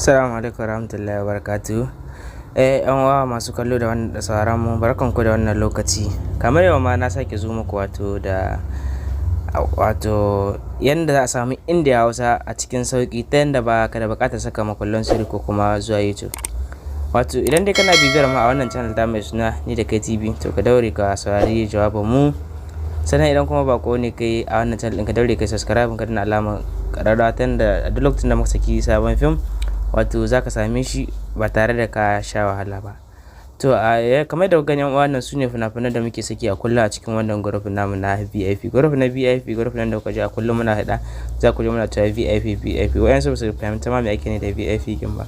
Assalamu alaikum warahmatullahi wabarakatuh. Yan uwa masu kallo da sauraron mu, barkanku da wannan lokaci. Kamar yau ma na sake zo muku wato yanda za a samu Indiya Hausa a cikin sauki ta yanda ba ka da buƙatar saka makullin sirri ko kuma zuwa YouTube. Wato idan dai kana bibiyar mu a wannan channel ta mai suna ni da kai TV, to ka daure ka saurari jawabin mu. Sannan idan kuma bako ne kai a wannan channel ɗin, ka daure kai subscribe ka danna alamar ƙararrawa ta yanda a duk lokacin da muka saki sabon film wato za ka same shi ba tare da ka sha wahala ba. To kamar da ganin wannan su ne fina-finan da muke saki a kullum a cikin wannan group namu na VIP. Group na VIP group nan da kuka ji a kullum muna haɗa, za ku ji muna cewa VIP. Wayansu ba su fahimta ma me ake ne da VIP kin ba.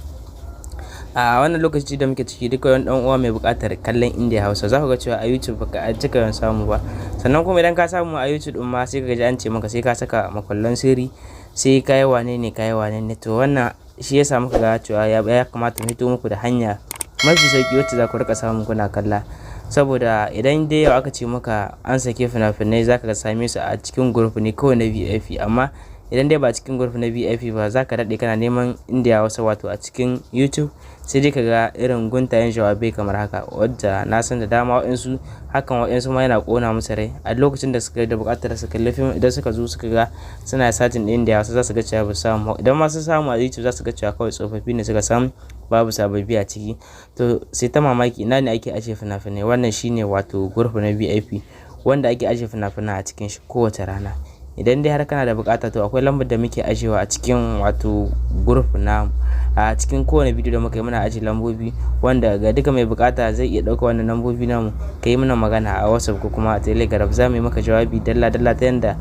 A wannan lokaci da muke ciki, duka wani dan uwa mai buƙatar kallon Indiya Hausa za ku ga cewa a YouTube baka cika yawan samu ba. Sannan kuma idan ka samu a YouTube din ma sai ka ji an ce maka sai ka saka makullin sirri, sai ka yi wane ne. To wannan shi yasa muka ga cewa ya kamata mu hito muku da hanya mafi sauki wacce za ku rika samu kuna kalla. Saboda idan dai yau aka ce maka an sake fina-finai, za ka same su a cikin group ne kawai na VIP, amma idan dai ba cikin group na VIP ba, za ka daɗe kana neman Indiya Hausa wato a cikin YouTube, sai dai ka ga irin guntayen jawabai kamar haka, wadda na san da dama waɗansu hakan waɗansu ma yana ƙona musu rai a lokacin da suka da buƙatar su kalli film. Idan suka zo suka ga suna satin ɗin Indiya Hausa, za su ga cewa ba su samu. Idan ma sun samu a YouTube, za su ga cewa kawai tsofaffi ne suka samu, babu sababbi a ciki. To sai ta mamaki ina ne ake ajiye fina-finai. Wannan shine wato group na VIP wanda ake ajiye fina-finai a cikin shi kowace rana. Idan dai har kana da bukata, to akwai lambar da muke ajiyewa a cikin wato group na a cikin kowane bidiyo da muka yi muna ajiye lambobi, wanda ga duka mai bukata zai iya dauka wannan lambobi namu, ka yi mana magana a WhatsApp ko kuma a Telegram. Za mu yi maka jawabi dalla ta yanda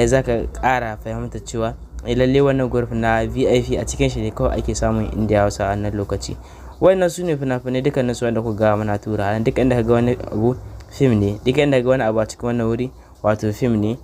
za ka ƙara fahimta cewa lalle wannan group na VIP a cikin shi ne kawai ake samun Indiya Hausa a wannan lokaci. Wannan su ne fina-finai dukkanin su wanda ku ga muna tura. Duk inda ka ga wani abu film ne, duk inda ka ga wani abu a cikin wannan wuri wato film ne.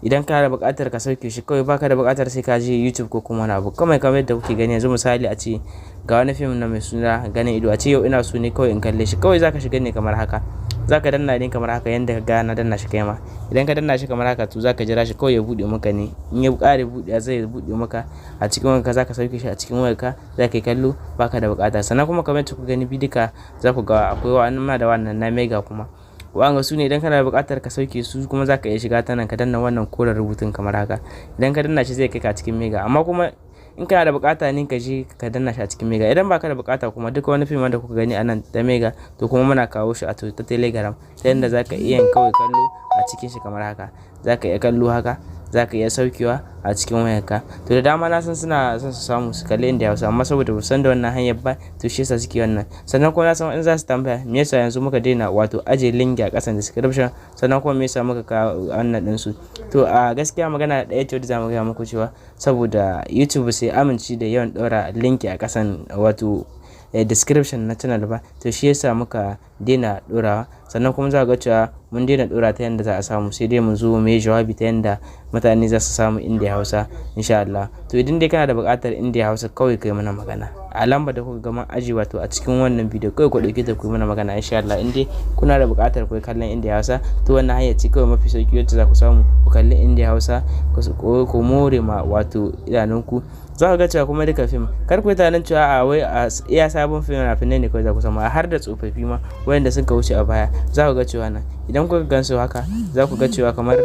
Idan kana da buƙatar ka sauke shi, kawai baka da buƙatar sai ka je YouTube ko kuma wani abu. Kamar yadda kuke gani yanzu, misali a ce ga wani film na mai suna Ganin Ido, a ce yau ina so ne kawai in kalle shi, kawai zaka shiga ne kamar haka, zaka danna ne kamar haka yanda ka ga na danna shi kai ma. Idan ka danna shi kamar haka, to zaka jira shi kawai ya buɗe maka ne. In ya ƙare buɗe, zai buɗe maka a cikin wayarka, zaka sauke shi a cikin wayarka, zaka yi kallo baka da buƙata. Sannan kuma kamar yadda kuka gani bidika, za ku ga akwai wa'annan da wannan na Mega kuma. Wa'anga su ne idan kana da buƙatar ka sauke su, kuma za ka iya shiga ta nan ka danna wannan koren rubutun kamar haka. Idan ka danna shi zai kai ka cikin Mega. Amma kuma in kana da buƙata ne ka je ka danna shi a cikin Mega. Idan baka da buƙata kuma, duka wani film da kuka gani a nan da Mega, to kuma muna kawo shi a ta Telegram, ta yanda za ka iya kawai kallo a cikin shi kamar haka. Za ka iya kallo haka, za ka iya saukewa a cikin wayarka. To da dama na san suna son su samu su kalli Indiya Hausa, amma saboda ba san da wannan hanyar ba, to shi yasa suke wannan. Sannan kuma na san in za su tambaya me yasa yanzu muka daina wato aje link a ƙasan description, sannan kuma me yasa muka kawo wannan din su. To a gaskiya magana ɗaya ce wadda za mu gaya muku cewa saboda YouTube sai amince da yawan ɗora link a ƙasan wato description na channel ba, to shi yasa muka daina ɗorawa. Sannan kuma za ga cewa mun daina ɗora ta yanda za a samu, sai dai mu zo mu yi jawabi ta yanda mutane za su samu Indiya Hausa insha Allah. To idan dai kana da buƙatar Indiya Hausa, kawai kai mana magana a lambar da kuka ga mun aji wato a cikin wannan bidiyo, kawai ku ɗauke ta ku yi mana magana insha Allah. In dai kuna da buƙatar ku kallon Indiya Hausa, to wannan hanya ce kawai mafi sauki wacce za ku samu ku kalli Indiya Hausa, ku more ma wato idanunku. Za ka ga cewa kuma duka film, kar ku yi tunanin cewa a wai a iya sabon fina-finai ne kawai za ku samu, har da tsofaffi ma wayanda suka wuce a baya. Za ku ga cewa nan idan kuka gansu haka, za ku ga cewa kamar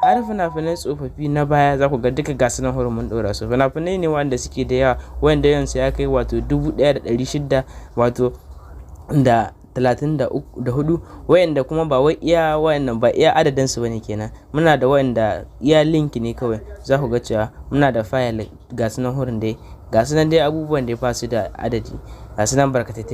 har fina-finai tsofaffi na baya, za ku ga duka gasu nan hurumin ɗora su. Fina-finai ne wanda suke da yawa, wanda yawansu ya kai wato 1600 wato da 34, wayanda kuma ba wai iya wayannan ba iya adadin su bane kenan. Muna da wayanda iya link ne kawai. Za ku ga cewa muna da file gasu nan hurin dai, gasu nan dai abubuwan da ya fasu da adadi, gasu nan barkatai.